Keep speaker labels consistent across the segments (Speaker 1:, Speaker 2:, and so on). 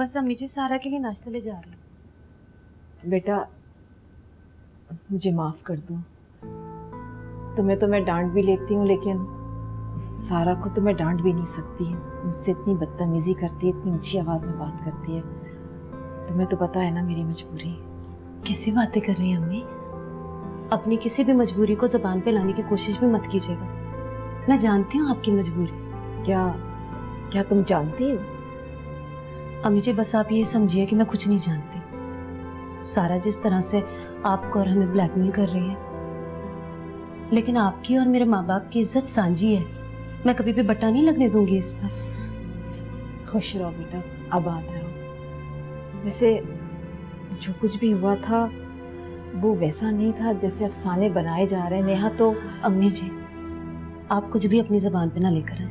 Speaker 1: बस अम्मी जी सारा के लिए नाश्ता ले जा रही हूँ।
Speaker 2: बेटा मुझे माफ कर दो। तुम्हें डांट भी लेती हूँ, लेकिन सारा को तो मैं डांट भी नहीं सकती। मुझसे इतनी बदतमीजी करती है, इतनी ऊंची आवाज में बात करती है। तुम्हें तो पता है ना मेरी मजबूरी।
Speaker 1: कैसी बातें कर रही हैं अम्मी? अपनी किसी भी मजबूरी को जुबान पे लाने की कोशिश भी मत कीजिएगा। मैं जानती हूँ आपकी मजबूरी।
Speaker 2: क्या तुम जानती हो?
Speaker 1: अम्मी जी बस आप ये समझिए कि मैं कुछ नहीं जानती। सारा जिस तरह से आपको और हमें ब्लैकमेल कर रही है, लेकिन आपकी और मेरे माँ बाप की इज्जत सांझी है। मैं कभी भी बट्टा नहीं लगने दूंगी इस पर।
Speaker 2: खुश रहो बेटा, आबाद रहो। वैसे जो कुछ भी हुआ था वो वैसा नहीं था जैसे अफसाने बनाए जा रहे हैं। नेहा तो
Speaker 1: अम्मी जी आप कुछ भी अपनी जुबान पे ना लेकर आए।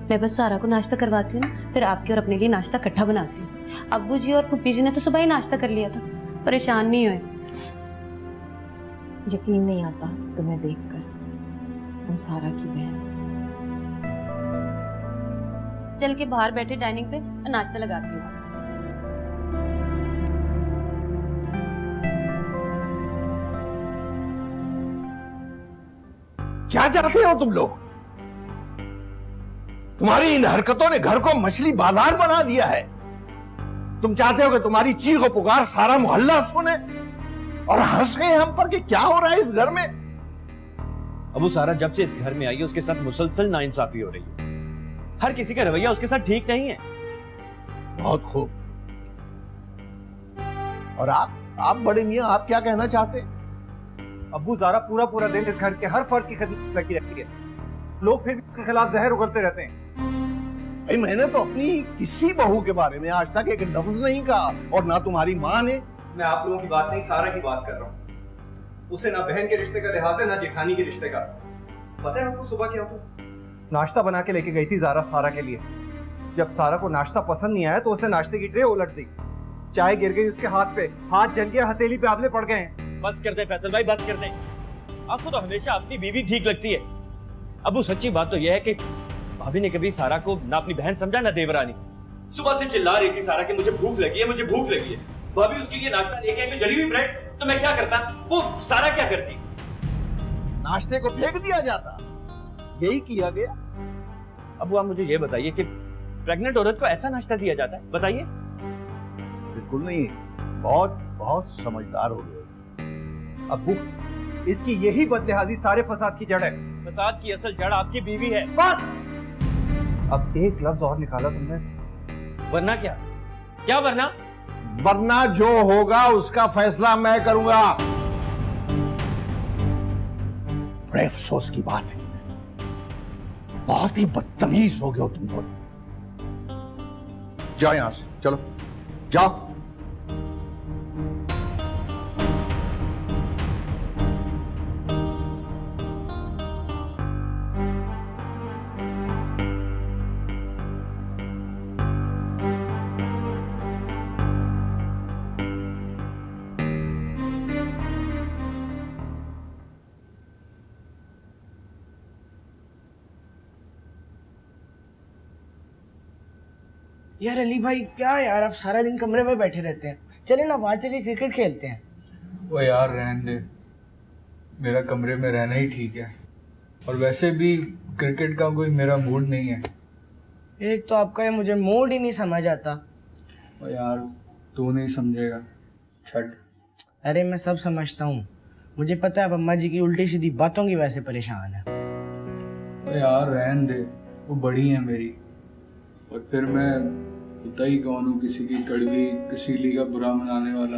Speaker 1: मैं बस सारा को नाश्ता करवाती हूँ ना, फिर आपके और अपने लिए नाश्ता इकट्ठा बनाती हूँ। अब्बू जी और फुप्पी जी ने तो सुबह ही नाश्ता कर लिया था, परेशान नहीं हुए।
Speaker 2: यकीन नहीं आता तुम्हें देखकर, तुम सारा की बहन।
Speaker 1: चल के बाहर बैठे डाइनिंग पे नाश्ता लगाती हूँ।
Speaker 3: क्या चाहते हो तुम लोग? तुम्हारी इन हरकतों ने घर को मछली बाजार बना दिया है। तुम चाहते हो कि तुम्हारी चीख और पुकार सारा मोहल्ला सुने और हंस गए हम पर कि क्या हो रहा है इस घर में।
Speaker 4: अबू सारा जब से इस घर में आई है उसके साथ मुसलसल नाइंसाफी हो रही है। हर किसी का रवैया उसके साथ ठीक नहीं है।
Speaker 3: बहुत खूब। और आप बड़े मियां, आप क्या कहना चाहते?
Speaker 5: अब्बू ज़ारा पूरा दिन इस घर के हर फर्द की खिदमत लगी रहती है। लोग फिर भी उसके खिलाफ जहर उगलते रहते हैं।
Speaker 3: भाई मैंने तो अपनी किसी बहू के बारे में आज तक एक लफ्ज नहीं कहा, और ना तुम्हारी माँ ने।
Speaker 5: मैं आप लोगों की बात नहीं, सारा की बात कर रहा हूँ। उसे ना बहन के रिश्ते का लिहाज है ना जेठानी के रिश्ते का। पता है आपको सुबह क्या हुआ? नाश्ता बना के लेके गई थी ज़ारा सारा के लिए। जब सारा को नाश्ता पसंद नहीं आया तो उसने नाश्ते की ट्रे उलट दी। चाय गिर गई उसके हाथ पे, हाथ जल गया, हथेली पे आंवले पड़ गए हैं।
Speaker 4: बस कर दे फैसल भाई, बस कर दे। आपको तो हमेशा अपनी बीवी ठीक लगती है। अबू सच्ची बात तो यह है कि भाभी ने कभी सारा को ना अपनी बहन समझा ना देवरानी। सुबह से चिल्ला रही थी सारा कि मुझे भूख लगी है, मुझे भूख लगी है। भाभी उसके लिए नाश्ता लेके आई तो जली हुई ब्रेड, तो मैं क्या करता? वो सारा क्या करती?
Speaker 3: नाश्ते को फेंक दिया जाता, यही किया गया।
Speaker 4: अबू आप मुझे ये बताइए कि प्रेग्नेंट औरत को ऐसा नाश्ता दिया जाता है? बताइए।
Speaker 3: बिल्कुल नहीं, बहुत समझदार हो गए।
Speaker 5: अब्बू इसकी यही बदलिहाजी सारे फसाद की जड़ है।
Speaker 4: फसाद की असल जड़ आपकी बीवी है।
Speaker 5: बस अब एक लफ्ज और निकाला तुमने।
Speaker 4: वरना क्या? क्या वरना?
Speaker 3: वरना जो होगा उसका फैसला मैं करूंगा। बड़े अफसोस की बात है, बहुत ही बदतमीज हो गए हो तुम दोनों। जाओ यहां से, चलो जाओ।
Speaker 6: यार अली भाई, क्या यार आप सारा दिन कमरे में बैठे रहते हैं? चले ना बाहर चलिए, क्रिकेट खेलते हैं।
Speaker 7: वो यार रहने दे, मेरा कमरे में रहना ही ठीक है। और वैसे भी क्रिकेट का कोई मेरा मूड नहीं है।
Speaker 6: एक तो आपका ये मुझे मूड ही नहीं समझ आता।
Speaker 7: वो यार तू नहीं समझेगा, छट।
Speaker 6: अरे मैं सब समझता हूँ, मुझे पता है आप अम्मा जी की उल्टी सीधी बातों की वजह से परेशान है।
Speaker 7: वो यार रहने दे, वो बड़ी है मेरी। और फिर मैं पता ही कौन हूँ, किसी की कड़वी कसीली का बुरा मनाने वाला।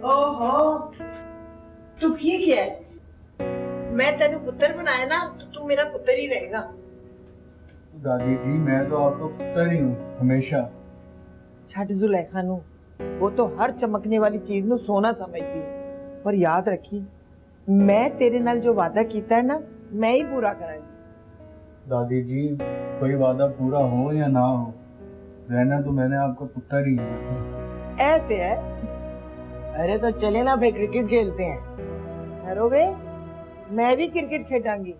Speaker 8: ओहो, तू ठीक है? मैं तेनु पुत्र बनाया ना, तो तू मेरा पुत्र ही रहेगा।
Speaker 7: दादी जी मैं तो आपका पुत्र ही हूँ हमेशा।
Speaker 8: छट जुलेखा नू, वो तो हर चमकने वाली चीज नू सोना समझती है। पर याद रखी, मैं तेरे नाल जो वादा कीता है ना, मैं ही पूरा करांगी।
Speaker 7: दादी जी कोई वादा पूरा हो या ना हो, रहना तो मैंने आपका पुत्र ही है।
Speaker 8: ऐसे है। अरे तो चले ना भाई, क्रिकेट खेलते हैं। ठहरोगे? मैं भी क्रिकेट खेलांगी।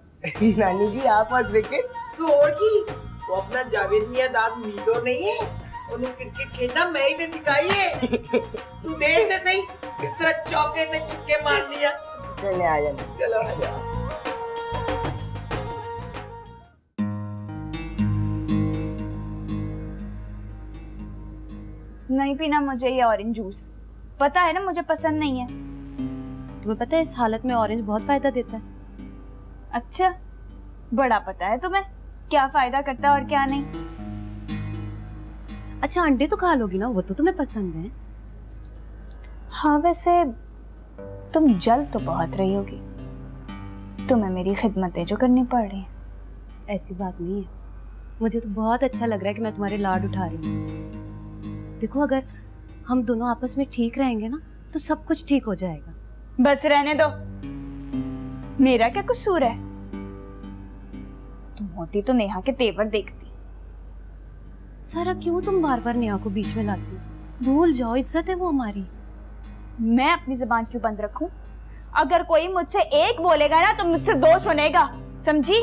Speaker 8: नानी जी आप और क्रिकेट तो और की, तो अपना जावेद मियां दाद मीडो नहीं है, ਉਹਨੂੰ क्रिकेट खेलना मैं ही तो सिखाई है। तू देख तो सही किस तरह चौके से छक्के मार लिया। चले आ जा, चलो आ जा।
Speaker 9: नहीं पीना मुझे ये ऑरेंज जूस, पता है ना मुझे पसंद नहीं है।
Speaker 1: तुम्हें पता है इस हालत में ऑरेंज बहुत फायदा देता है।
Speaker 9: अच्छा, बड़ा पता है तुम्हें क्या फायदा करता है और क्या नहीं।
Speaker 1: अच्छा अंडे तो खा लोगी ना, वो तो तुम्हें पसंद है।
Speaker 9: हाँ वैसे तुम जल तो बहुत रही होगी, तुम्हें मेरी खिदमतें जो करनी पड़ रही हैं।
Speaker 1: ऐसी बात नहीं है, मुझे तो बहुत अच्छा लग रहा है कि मैं तुम्हारे लाड उठा रही हूँ। देखो अगर हम दोनों आपस में ठीक रहेंगे ना तो सब कुछ ठीक हो जाएगा।
Speaker 9: बस रहने दो, मेरा क्या कसूर है? तुम होती तो नेहा के तेवर देखती।
Speaker 1: सारा क्यों तुम बार बार नेहा को बीच में लाती? भूल जाओ, इज्जत है वो हमारी।
Speaker 9: मैं अपनी जुबान क्यों बंद रखूं? अगर कोई मुझसे एक बोलेगा ना तो मुझसे दो सुनेगा, समझी?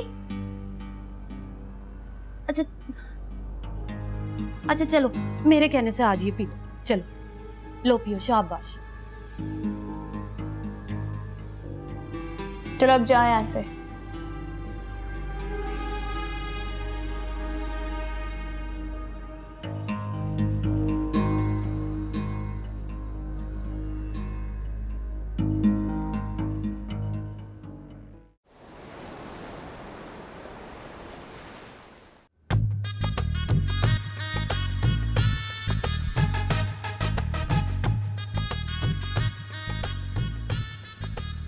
Speaker 1: अच्छा अच्छा चलो, मेरे कहने से आज ये पी लो। चलो लो पियो, शाबाश।
Speaker 9: चलो अब जाओ यहाँ से।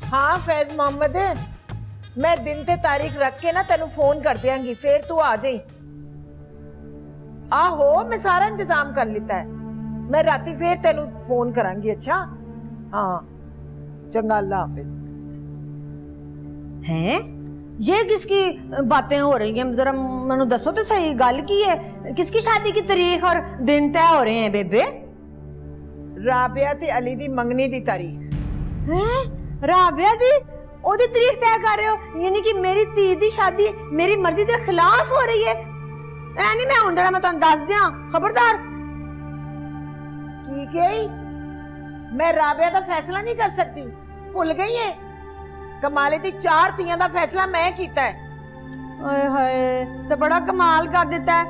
Speaker 8: हाँ फैज मोहम्मद, मैं दिन ते तारीख रख के ना तेनू फोन कर दियांगी, फिर तू आ जाई। आहो मैं सारा इंतजाम कर लिता है, मैं राती फिर तेनू फोन करांगी। अच्छा हाँ चंगा, अल्लाह हाफिज।
Speaker 10: हैं ये किसकी बातें हो रही हैं? जरा मैनू दसो तो सही, गल की है? किसकी शादी की तारीख और दिन तय हो रहे हैं बेबे?
Speaker 8: राबिया ते अली दी मंगनी दी तारीख।
Speaker 10: हैं राबिया दी ओदी तारीख तय कर रहे हो? यानी कि मेरी धी दी शादी मेरी मर्जी के खिलाफ हो रही है? ऐ नहीं मैं हुण जरा मैं तुहानू दस दियां, खबरदार।
Speaker 8: ठीक है, मैं राबिया का फैसला नहीं कर सकती, भुल गई है? कमाले दी 4 तियां दा फैसला मैं कीता है।
Speaker 10: ओए हाय, तो बड़ा कमाल कर देता है।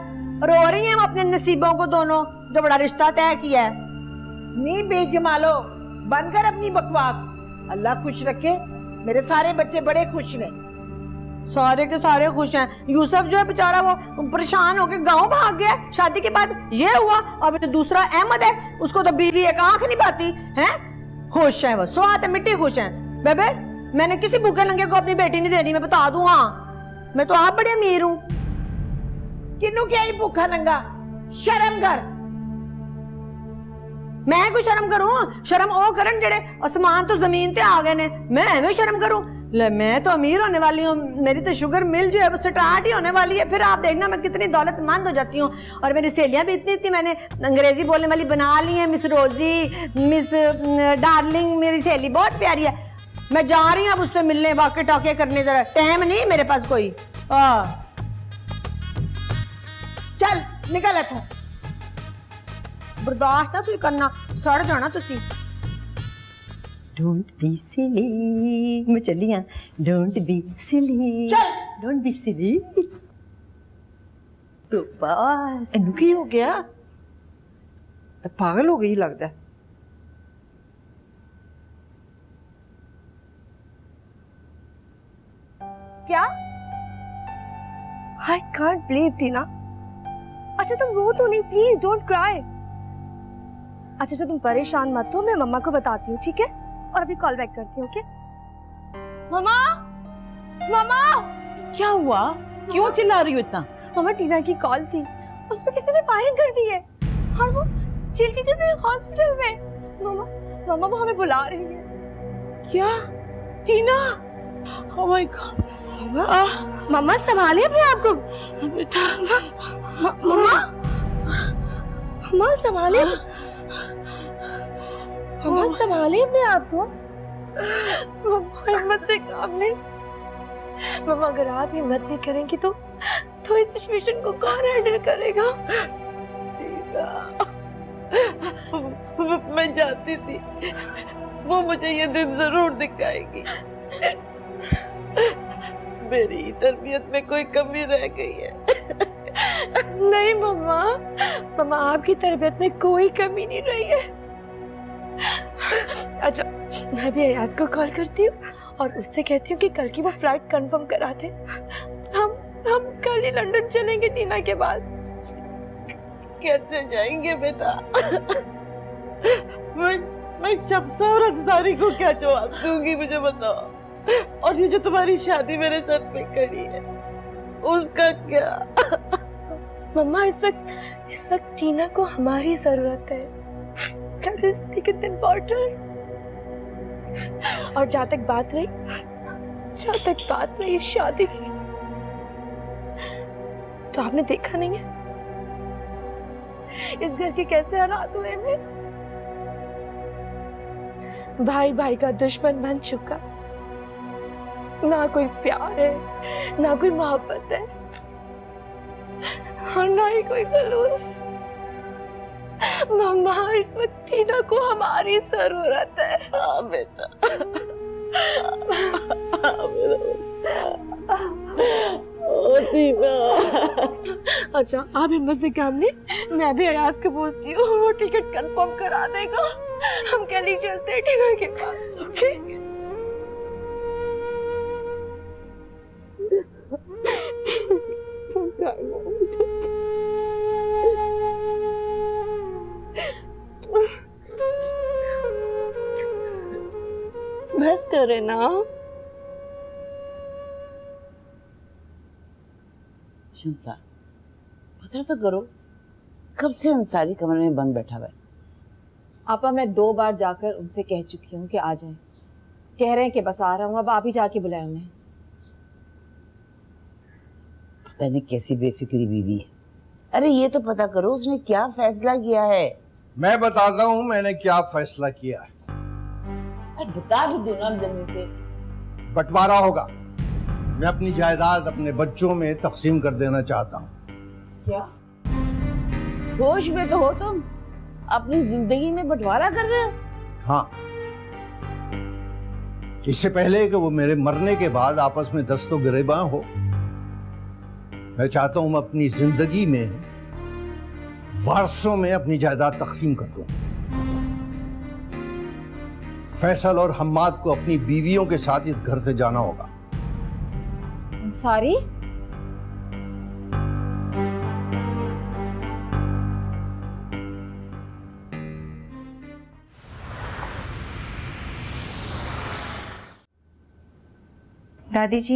Speaker 10: रो रही हैं अपने नसीबों को दोनों, जो बड़ा रिश्ता तय किया है।
Speaker 8: नहीं बेजमालो, बंद कर अपनी बकवास। अल्लाह खुश रखे, मेरे सारे बच्चे बड़े खुश ने।
Speaker 10: सारे के सारे खुश हैं। यूसुफ जो है बेचारा वो परेशान होके गांव भाग गया शादी के बाद, ये हुआ। और दूसरा अहमद है, उसको तो बीवी एक आंख नहीं पाती है। खुश है वो, स्वाद है, मिट्टी खुश है। बेबे मैंने किसी भूखे नंगे को अपनी बेटी नहीं देनी, मैं बता दूं। हाँ मैं तो आप बड़े अमीर हूं।
Speaker 8: किन्नू क्या ही भूखा नंगा, शर्म कर।
Speaker 10: मैं कोई शर्म करूं? शर्म ओ करन जेड़े आसमान तो जमीन ते आ गए ने, मैं एवं शर्म करूं? ले मैं तो अमीर होने वाली हूँ, मेरी तो शुगर मिल जो है वो स्टार्ट ही होने वाली है। फिर आप देखना मैं कितनी दौलतमंद हो जाती हूँ। और मेरी सहेलियां भी इतनी मैंने अंग्रेजी बोलने वाली बना ली है। मिस रोजी, मिस डार्लिंग, मेरी सहेली बहुत प्यारी है। मैं जा रही हूँ अब उससे मिलने, वाके टाके करने, जरा टाइम नहीं मेरे पास कोई।
Speaker 8: चल निकल इथों।
Speaker 10: बर्दाश्त ना तुम करना, सड़ जाना तुसी। डोंट बी सिली, मैं चली हां। डोंट बी सिली,
Speaker 8: चल
Speaker 10: डोंट बी सिली। तो बस
Speaker 8: इनू की हो गया? पागल हो गई लगता है।
Speaker 11: क्या? I can't believe टीना। अच्छा तुम रो तो नहीं, प्लीज डोंट क्राई। अच्छा तो तुम परेशान मत हो, मैं मम्मा को बताती हूँ, ठीक है? और अभी कॉल बैक करती हूँ, ओके? मम्मा, मम्मा,
Speaker 8: क्या हुआ? क्यों चिल्ला रही हो इतना?
Speaker 11: मम्मा टीना की कॉल थी, उस पे किसी ने फायरिंग कर दी है और वो चिल के किसी हॉस्पिटल में। मम्मा, मम्मा वो हमें बुला रही है।
Speaker 8: क्या? टीना? Oh my God.
Speaker 11: मम्मा संभालिए अपने आप को।
Speaker 8: बेटा
Speaker 11: मम्मा, मम्मा संभालिए, मम्मा संभालिए अपने आप को। मम्मा हिम्मत से काम ले। मम्मा अगर आप हिम्मत नहीं करेंगी तो इस सिचुएशन को कौन हैंडल करेगा?
Speaker 8: बेटा, मैं जानती थी वो मुझे ये दिन जरूर दिखाएगी। मेरी तरबियत में कोई कमी रह गई है।
Speaker 11: नहीं मम्मा, मम्मा आपकी तरबियत में कोई कमी नहीं रही है। अच्छा, मैं भी अयाज को कॉल करती हूँ और उससे कहती हूँ कि कल की वो फ्लाइट कंफर्म करा दे। हम कल ही लंदन चलेंगे टीना के बाद।
Speaker 8: कैसे जाएंगे बेटा? मैं शम्सा और अंसारी को क्या जवाब दूंगी, मुझे बताओ। और ये जो तुम्हारी शादी मेरे सर पे खड़ी है, उसका क्या?
Speaker 11: मम्मा इस वक्त टीना को हमारी जरूरत है। That is important. और जहाँ तक बात रही इस शादी की, तो आपने देखा नहीं है इस घर के कैसे हालात हुए हैं। भाई भाई का दुश्मन बन चुका, ना कोई प्यार है, ना कोई मोहब्बत है, और ना ही कोई खलूस। मम्मा इस वक्त टीना को हमारी जरूरत है।
Speaker 8: हाँ बेटा, हाँ मेरा बेटा। ओ टीना।
Speaker 11: अच्छा, आप हिम्मत से काम नहीं, मैं भी अयाज को बोलती हूँ, वो टिकट कंफर्म करा देगा। हम कल ही चलते हैं टीना के पास, ओके? बस करे ना।
Speaker 12: शंसा, पता तो करो कब से अंसारी कमरे में बंद बैठा हुआ है।
Speaker 2: आपा मैं 2 बार जाकर उनसे कह चुकी हूँ कि आ जाएं। कह रहे हैं कि बस आ रहा हूँ, अब आप ही जाके बुलाएं उन्हें।
Speaker 12: पता नहीं कैसी बेफिक्री बीवी है। अरे ये तो पता करो उसने क्या फैसला किया है।
Speaker 3: मैं बताता हूँ मैंने क्या फैसला किया है।
Speaker 12: अरे बता भी दो ना जल्दी से।
Speaker 3: बंटवारा होगा। मैं अपनी जायदाद अपने बच्चों में तकसीम कर देना चाहता हूँ।
Speaker 12: क्या होश में तो हो तुम? अपनी जिंदगी में बंटवारा कर रहे हो?
Speaker 3: हाँ, इससे पहले कि वो मेरे मरने के बाद आपस में दस्तो गिरेबां हो, मैं चाहता हूं मैं अपनी जिंदगी में वारसों में अपनी जायदाद तकसीम कर दूं। फैसल और हम्माद को अपनी बीवियों के साथ इस घर से जाना होगा।
Speaker 2: अंसारी?
Speaker 13: दादी जी,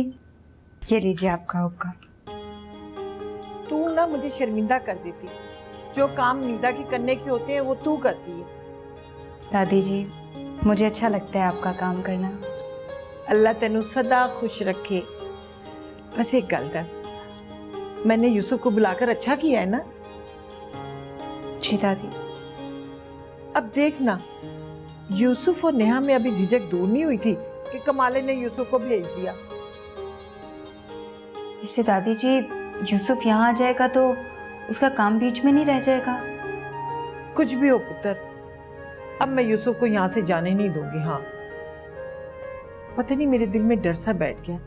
Speaker 13: ये लीजिए आपका हुक्का।
Speaker 8: तू ना मुझे शर्मिंदा कर देती। जो काम नीदा की करने के होते हैं वो तू करती है।
Speaker 13: दादी जी, मुझे अच्छा लगता है आपका काम करना।
Speaker 8: अल्लाह तेनू सदा खुश रखे। बस एक गल दस, मैंने यूसुफ को बुलाकर अच्छा किया है ना?
Speaker 13: जी दादी।
Speaker 8: अब देखना, यूसुफ और नेहा में अभी झिझक दूर नहीं हुई थी कि कमाले ने यूसुफ को भेज दिया।
Speaker 13: इससे दादी जी, यूसुफ यहाँ आ जाएगा तो उसका काम बीच में नहीं रह जाएगा।
Speaker 8: कुछ भी हो पुत्र, अब मैं यूसुफ को यहाँ से जाने नहीं दूंगी। हाँ, पता नहीं मेरे दिल में डर सा बैठ गया।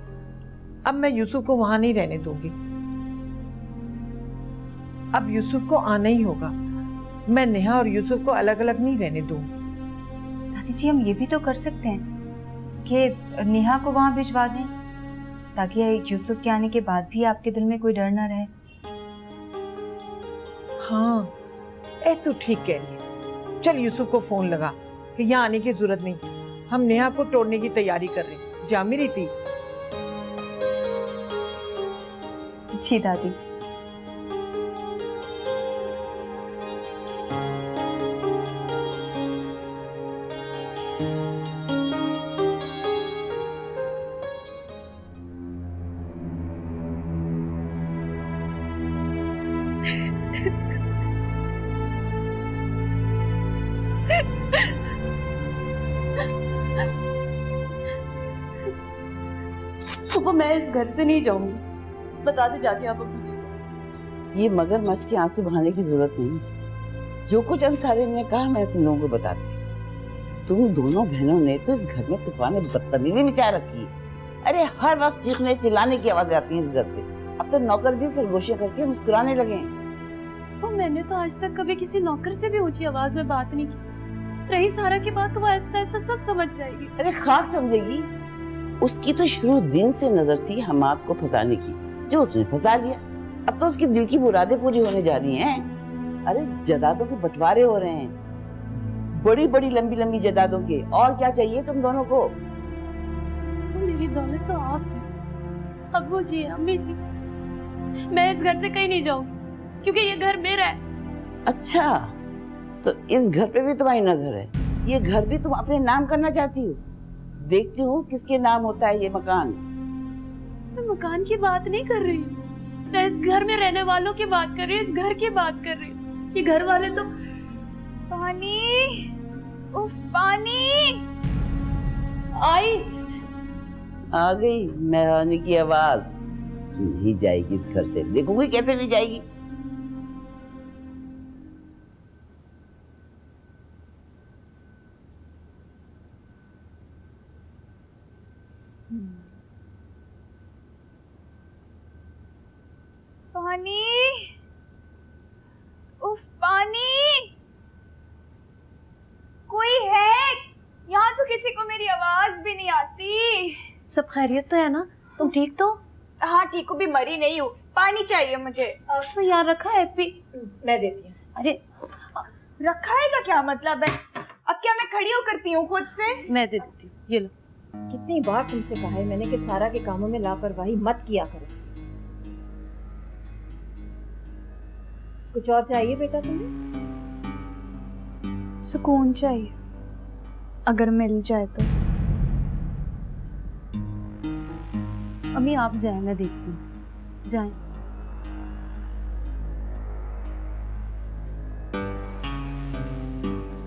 Speaker 8: अब मैं यूसुफ को वहां नहीं रहने दूंगी। अब यूसुफ को आना ही होगा। मैं नेहा और यूसुफ को अलग अलग नहीं रहने दूंगी।
Speaker 13: दादी जी, हम ये भी तो कर सकते हैं कि नेहा को वहां भिजवा दें, ताकि यूसुफ के आने के बाद भी आपके दिल में कोई डर ना रहे।
Speaker 8: हाँ, ए तू ठीक कह रही है। चल यूसुफ को फोन लगा कि यहाँ आने की जरूरत नहीं, हम नेहा को तोड़ने की तैयारी कर रहे हैं। जा मेरी थी।
Speaker 13: जी दादी।
Speaker 1: पापा, मैं इस घर से नहीं जाऊंगी। बता दे जाके आप मुझे।
Speaker 12: ये मगरमच्छ के आंसू बहाने की जरूरत नहीं। जो कुछ अंसारी ने कहा मैं तुम लोगों को बताती हूँ। तुम दोनों बहनों ने तो इस घर में तूफान बदतमीजी मचा रखी है। अरे हर वक्त चीखने चिल्लाने की आवाजें आती हैं इस घर से। अब तो नौकर भी सरगोशियां करके मुस्कुराने लगे हैं।
Speaker 1: वो मैंने तो आज तक कभी किसी नौकर से भी ऊंची आवाज में बात नहीं की। रही सारा की बात तो वो आहिस्ता आहिस्ता सब समझ जाएगी।
Speaker 12: अरे खाक समझेगी, उसकी तो शुरू दिन से नजर थी हमाद को फंसाने की, जो उसने फंसा लिया। अब तो उसकी दिल की मुरादें पूरी होने जा रही हैं। अरे जायदादों के बंटवारे हो रहे हैं, बड़ी बड़ी लंबी लंबी जायदादों के। और क्या चाहिए तुम दोनों को?
Speaker 1: मेरी दौलत तो आप है, अब्बू जी, अम्मी जी। मैं इस घर से कहीं नहीं जाऊंगी क्योंकि ये घर मेरा है।
Speaker 12: अच्छा, तो इस घर पे भी तुम्हारी नजर है? ये घर भी तुम अपने नाम करना चाहती हो? देखती हूँ किसके नाम होता है ये मकान।
Speaker 1: मैं मकान की बात नहीं कर रही हूँ, मैं इस घर में रहने वालों की बात कर रही हूँ, इस घर की बात कर रही हूँ। ये घर वाले तो
Speaker 9: पानी, उफ पानी।
Speaker 1: आई
Speaker 12: आ गई मेहरानी की आवाज। नहीं जाएगी इस घर से, देखोगी कैसे नहीं जाएगी।
Speaker 9: पानी, उफ पानी, कोई है? यहाँ तो किसी को मेरी आवाज भी नहीं आती।
Speaker 1: सब खैरियत तो है ना? तुम ठीक तो?
Speaker 9: हाँ ठीक हूँ, भी मरी नहीं हूँ। पानी चाहिए मुझे।
Speaker 1: तो यार रखा है पी।
Speaker 10: मैं देती हूँ।
Speaker 1: अरे
Speaker 9: रखा है का क्या मतलब है? अब क्या मैं खड़ी होकर पीऊँ खुद से?
Speaker 1: मैं दे देती हूँ, ये लो।
Speaker 10: कितनी बार तुमसे कहा है मैंने कि सारा के कामों में लापरवाही मत किया करो। कुछ और चाहिए बेटा तुम्हें?
Speaker 9: सुकून चाहिए, अगर मिल जाए तो।
Speaker 1: अम्मी आप जाए, मैं देखती हूँ। जाए।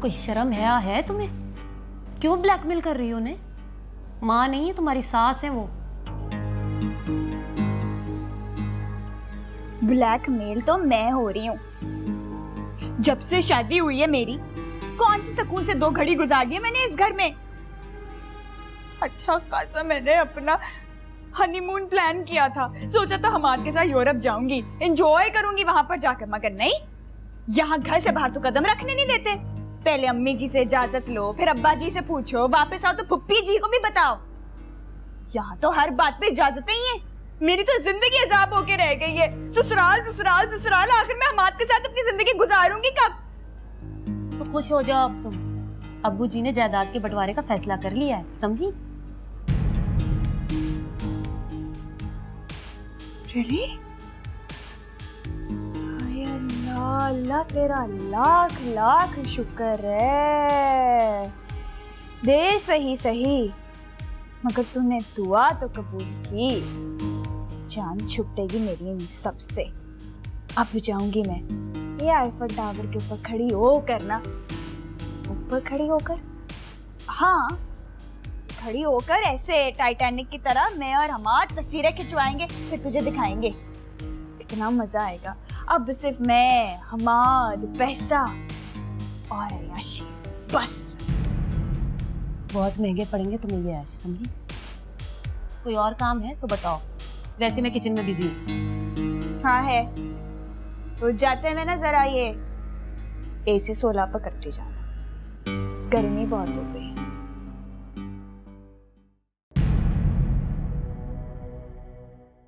Speaker 1: कोई शर्म है तुम्हें? क्यों ब्लैकमेल कर रही हो उन्हें? माँ नहीं है तुम्हारी, सास है वो।
Speaker 9: ब्लैकमेल तो मैं हो रही हूँ। जब से शादी हुई है मेरी, कौन सी सुकून से 2 घड़ी गुजार दी है मैंने इस घर में। अच्छा खासा मैंने अपना हनीमून प्लान किया था, सोचा था हमारे के साथ यूरोप जाऊंगी, एंजॉय करूंगी वहां पर जाकर, मगर नहीं, यहाँ घर से बाहर तो कदम रखने नहीं देते। पहले अम्मी जी से इजाजत लो, फिर अब्बा जी से पूछो, वापस आओ तो फुप्पी जी को भी बताओ। यहाँ तो हर बात पे इजाजतें ही हैं। मेरी तो जिंदगी अजाब होके रह गई है। ससुराल ससुराल ससुराल, आखिर मैं हमाद के साथ अपनी जिंदगी गुजारूंगी कब?
Speaker 1: तो खुश हो जाओ अब तुम। अब्बू जी ने जायदाद के बंटवारे का फैसला कर लिया है, समझी?
Speaker 9: Really? अल्लाह अल्लाह तेरा लाख लाख शुक्र है। दे सही सही, मगर तूने दुआ तो कबूल की। जान छुटेगी मेरी इन सब से। अब जाऊंगी मैं ये आईफल टावर के ऊपर खड़ी होकर ना, ऊपर खड़ी होकर, हाँ खड़ी होकर ऐसे टाइटैनिक की तरह मैं और हमाद तस्वीरें खिंचवाएंगे, फिर तुझे दिखाएंगे। कितना मजा आएगा। अब सिर्फ मैं, हमाद, पैसा और अय्याशी, बस।
Speaker 1: बहुत महंगे पड़ेंगे तुम्हें ये ऐश, समझी? कोई और काम है तो बताओ, वैसे मैं किचन में बिजी हूँ।
Speaker 9: हाँ है, तो जाते हैं ना जरा ये AC 16 पर करते जाना, गर्मी बहुत हो गई।